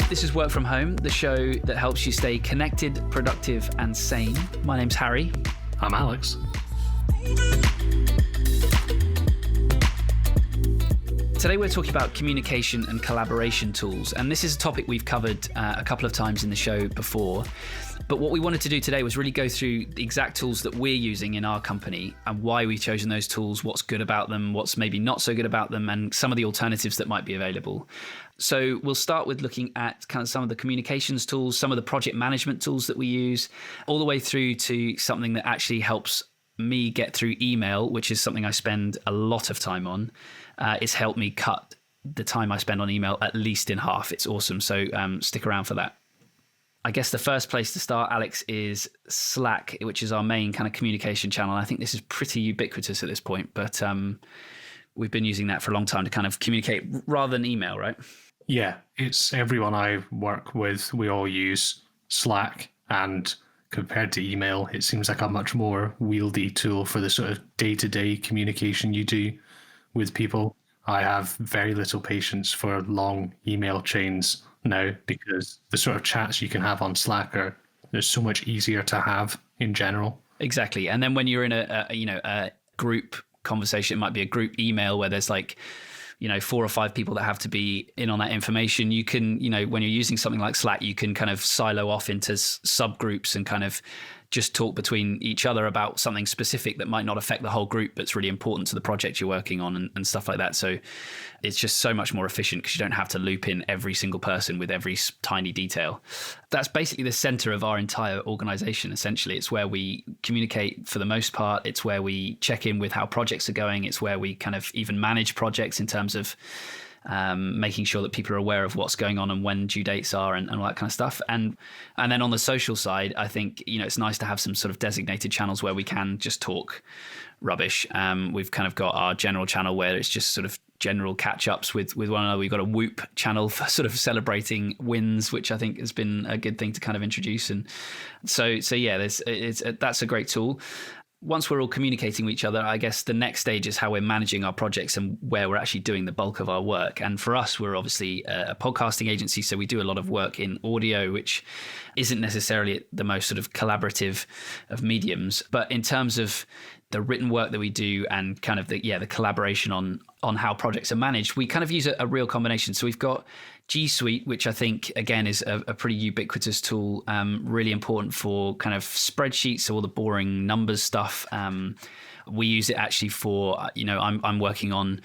This is Work From Home, the show that helps you stay connected, productive, and sane. My name's Harry. I'm Alex. Today we're talking about communication and collaboration tools, and this is a topic we've covered a couple of times in the show before. But what we wanted to do today was really go through the exact tools that we're using in our company and why we've chosen those tools, what's good about them, what's maybe not so good about them, and some of the alternatives that might be available. So we'll start with looking at kind of some of the communications tools, some of the project management tools that we use, all the way through to something that actually helps me get through email, which is something I spend a lot of time on. It's helped me cut the time I spend on email at least in half. It's awesome. So stick around for that. I guess the first place to start, Alex, is Slack, which is our main kind of communication channel. I think this is pretty ubiquitous at this point, but we've been using that for a long time to kind of communicate rather than email, right? Yeah, it's everyone I work with. We all use Slack, and compared to email, it seems like a much more wieldy tool for the sort of day-to-day communication you do with people. I have very little patience for long email chains now because the sort of chats you can have on Slack they're so much easier to have in general. Exactly. And then when you're in a group conversation, it might be a group email where there's like, 4 or 5 people that have to be in on that information. You can, when you're using something like Slack, you can kind of silo off into subgroups and kind of just talk between each other about something specific that might not affect the whole group, but it's really important to the project you're working on and stuff like that. So it's just so much more efficient because you don't have to loop in every single person with every tiny detail. That's basically the center of our entire organization, essentially. It's where we communicate for the most part. It's where we check in with how projects are going. It's where we kind of even manage projects in terms of making sure that people are aware of what's going on and when due dates are and all that kind of stuff. And then on the social side, I think, it's nice to have some sort of designated channels where we can just talk rubbish. We've kind of got our general channel where it's just sort of general catch-ups with one another. We've got a Whoop channel for sort of celebrating wins, which I think has been a good thing to kind of introduce. And so yeah, that's a great tool. Once we're all communicating with each other, I guess the next stage is how we're managing our projects and where we're actually doing the bulk of our work. And for us, we're obviously a podcasting agency, so we do a lot of work in audio, which isn't necessarily the most sort of collaborative of mediums. But in terms of the written work that we do and kind of the collaboration on how projects are managed, we kind of use a real combination. So we've got G Suite, which I think, again, is a pretty ubiquitous tool, really important for kind of spreadsheets, so all the boring numbers stuff. We use it actually for, I'm working on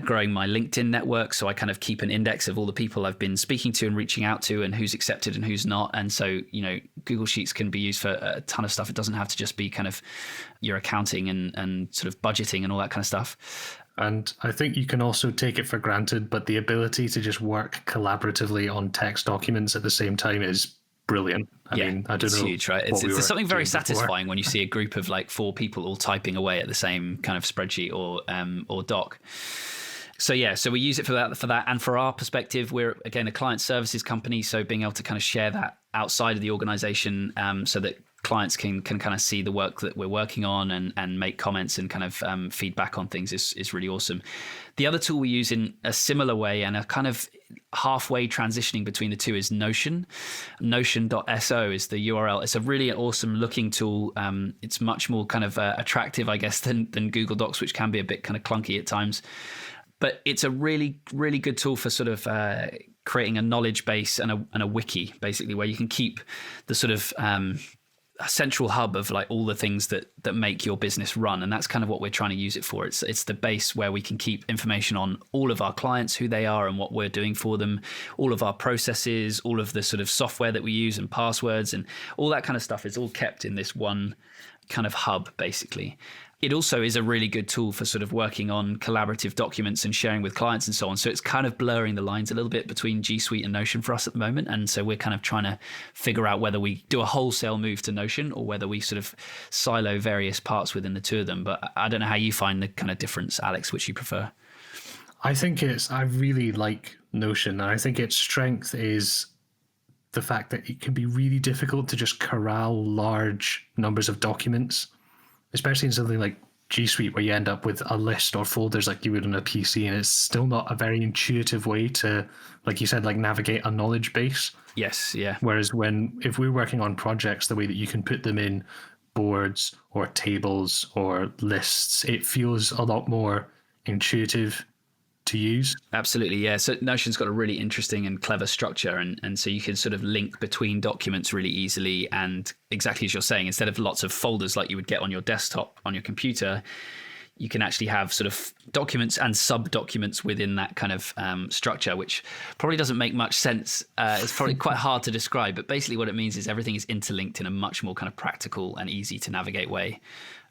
growing my LinkedIn network. So I kind of keep an index of all the people I've been speaking to and reaching out to and who's accepted and who's not. And so, Google Sheets can be used for a ton of stuff. It doesn't have to just be kind of your accounting and sort of budgeting and all that kind of stuff. And I think you can also take it for granted, but the ability to just work collaboratively on text documents at the same time is brilliant. I mean, I don't know. It's huge, right? It's something very satisfying when you see a group of like 4 people all typing away at the same kind of spreadsheet or doc. So we use it for that. And for our perspective, we're, again, a client services company. So being able to kind of share that outside of the organization so that clients can kind of see the work that we're working on and make comments and kind of feedback on things is really awesome. The other tool we use in a similar way and a kind of halfway transitioning between the two is Notion. Notion.so is the URL. It's a really awesome looking tool. It's much more kind of attractive, I guess, than Google Docs, which can be a bit kind of clunky at times. But it's a really, really good tool for sort of creating a knowledge base and a wiki, basically, where you can keep the sort of a central hub of like all the things that make your business run. And that's kind of what we're trying to use it for. It's the base where we can keep information on all of our clients, who they are and what we're doing for them, all of our processes, all of the sort of software that we use and passwords and all that kind of stuff is all kept in this one kind of hub, basically. It also is a really good tool for sort of working on collaborative documents and sharing with clients and so on. So it's kind of blurring the lines a little bit between G Suite and Notion for us at the moment. And so we're kind of trying to figure out whether we do a wholesale move to Notion or whether we sort of silo various parts within the two of them. But I don't know how you find the kind of difference, Alex, which you prefer. I really like Notion. And I think its strength is the fact that it can be really difficult to just corral large numbers of documents, especially in something like G Suite where you end up with a list or folders like you would on a PC, and it's still not a very intuitive way to, like you said, like navigate a knowledge base. Yes, yeah. Whereas if we're working on projects, the way that you can put them in boards or tables or lists, it feels a lot more intuitive to use. Absolutely, yeah. So Notion's got a really interesting and clever structure, and so you can sort of link between documents really easily. And exactly as you're saying, instead of lots of folders like you would get on your desktop on your computer, you can actually have sort of documents and sub-documents within that kind of structure, which probably doesn't make much sense. It's probably quite hard to describe, but basically what it means is everything is interlinked in a much more kind of practical and easy to navigate way.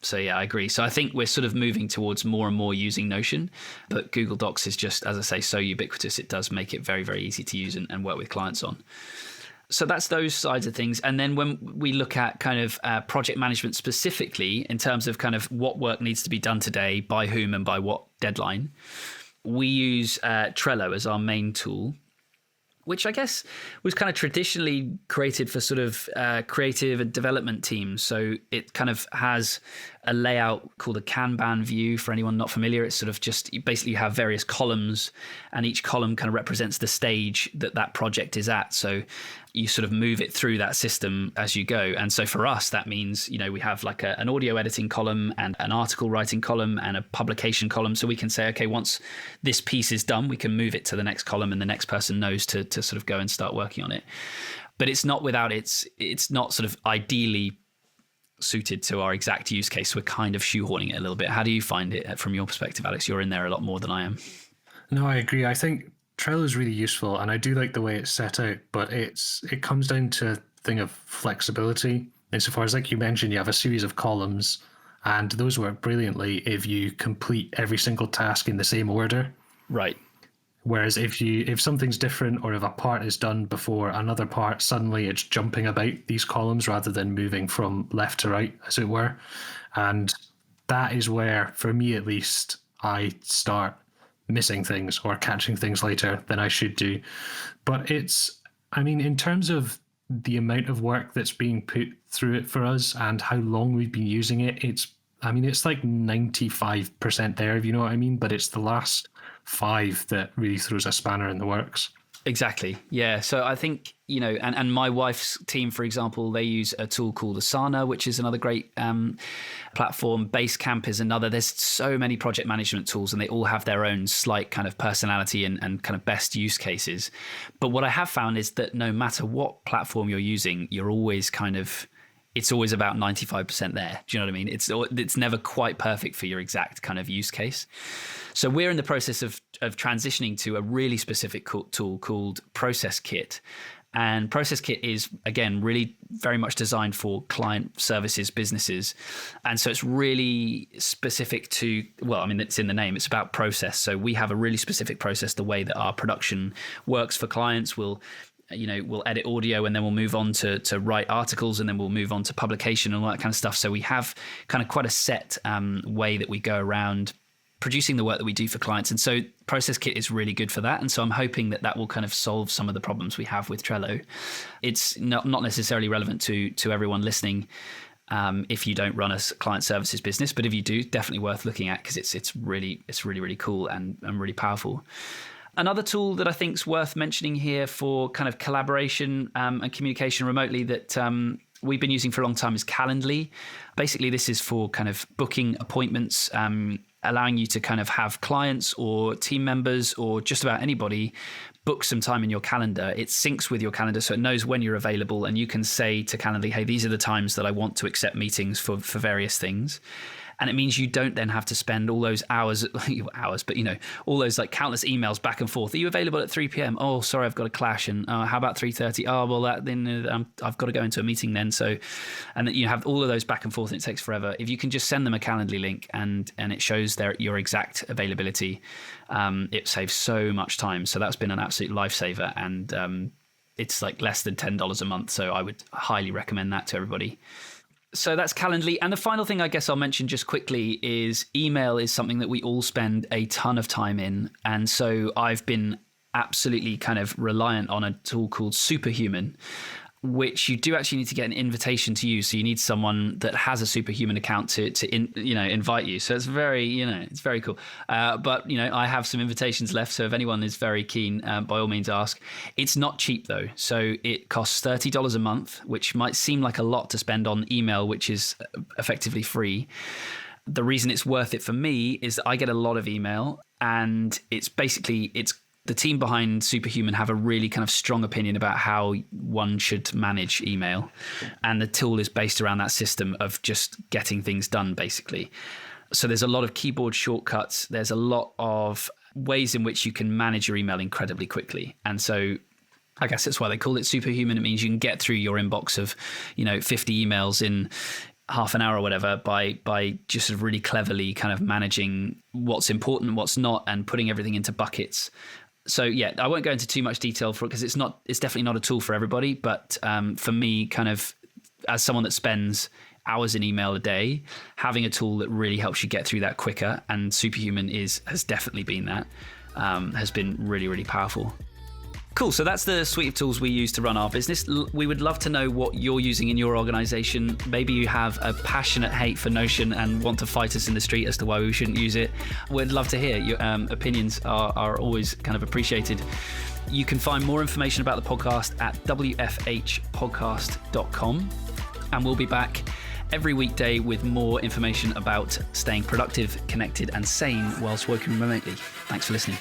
So yeah, I agree. So I think we're sort of moving towards more and more using Notion, but Google Docs is just, as I say, so ubiquitous. It does make it very, very easy to use and work with clients on. So that's those sides of things. And then when we look at kind of project management specifically in terms of kind of what work needs to be done today, by whom and by what deadline, we use Trello as our main tool, which I guess was kind of traditionally created for sort of creative and development teams. So it kind of has a layout called a Kanban view for anyone not familiar. It's sort of just basically you have various columns, and each column kind of represents the stage that project is at. So you sort of move it through that system as you go. And so for us, that means, we have like an audio editing column and an article writing column and a publication column. So we can say, okay, once this piece is done, we can move it to the next column and the next person knows to sort of go and start working on it. But it's not without it's not sort of ideally suited to our exact use case. We're kind of shoehorning it a little bit. How do you find it from your perspective, Alex? You're in there a lot more than I am. No, I agree. I think Trello is really useful, and I do like the way it's set out, but it comes down to a thing of flexibility. Insofar as, like you mentioned, you have a series of columns, and those work brilliantly if you complete every single task in the same order. Right. Whereas if something's different, or if a part is done before another part, suddenly it's jumping about these columns rather than moving from left to right, as it were. And that is where, for me at least, I start missing things or catching things later than I should do. But in terms of the amount of work that's being put through it for us and how long we've been using it, it's like 95% there, if you know what I mean, but it's the last 5 that really throws a spanner in the works. Exactly. Yeah. So I think, and my wife's team, for example, they use a tool called Asana, which is another great platform. Basecamp is another. There's so many project management tools, and they all have their own slight kind of personality and kind of best use cases. But what I have found is that no matter what platform you're using, you're always it's always about 95% there. Do you know what I mean? It's never quite perfect for your exact kind of use case. So we're in the process of transitioning to a really specific tool called ProcessKit. And ProcessKit is, again, really very much designed for client services businesses. And so it's really specific to, it's in the name, it's about process. So we have a really specific process, the way that our production works for clients. We'll edit audio, and then we'll move on to write articles, and then we'll move on to publication and all that kind of stuff. So we have kind of quite a set way that we go around producing the work that we do for clients. And so ProcessKit is really good for that. And so I'm hoping that will kind of solve some of the problems we have with Trello. It's not necessarily relevant to everyone listening if you don't run a client services business, but if you do, definitely worth looking at, because it's really, really cool and really powerful. Another tool that I think is worth mentioning here for kind of collaboration and communication remotely that we've been using for a long time is Calendly. Basically, this is for kind of booking appointments, allowing you to kind of have clients or team members or just about anybody book some time in your calendar. It syncs with your calendar, so it knows when you're available, and you can say to Calendly, hey, these are the times that I want to accept meetings for various things. And it means you don't then have to spend all those hours, but all those like countless emails back and forth. Are you available at 3 p.m? Oh, sorry, I've got a clash. And how about 3:30? Oh, well, then I've got to go into a meeting then. So, and you have all of those back and forth, and it takes forever. If you can just send them a Calendly link and it shows your exact availability, it saves so much time. So that's been an absolute lifesaver, and it's like less than $10 a month. So I would highly recommend that to everybody. So that's Calendly. And the final thing I guess I'll mention just quickly is email is something that we all spend a ton of time in. And so I've been absolutely kind of reliant on a tool called Superhuman. which you do actually need to get an invitation to use. So you need someone that has a Superhuman account to invite you. So it's very, it's very cool. But, I have some invitations left. So if anyone is very keen, by all means ask. It's not cheap though. So it costs $30 a month, which might seem like a lot to spend on email, which is effectively free. The reason it's worth it for me is that I get a lot of email, and it's the team behind Superhuman have a really kind of strong opinion about how one should manage email. And the tool is based around that system of just getting things done, basically. So there's a lot of keyboard shortcuts. There's a lot of ways in which you can manage your email incredibly quickly. And so I guess that's why they call it Superhuman. It means you can get through your inbox of, 50 emails in half an hour or whatever by just sort of really cleverly kind of managing what's important and what's not, and putting everything into buckets. So yeah, I won't go into too much detail for it because it's definitely not a tool for everybody. But for me, kind of as someone that spends hours in email a day, having a tool that really helps you get through that quicker, and Superhuman has definitely been that, has been really, really powerful. Cool. So that's the suite of tools we use to run our business. We would love to know what you're using in your organization. Maybe you have a passionate hate for Notion and want to fight us in the street as to why we shouldn't use it. We'd love to hear. Your opinions are always kind of appreciated. You can find more information about the podcast at wfhpodcast.com. And we'll be back every weekday with more information about staying productive, connected, and sane whilst working remotely. Thanks for listening.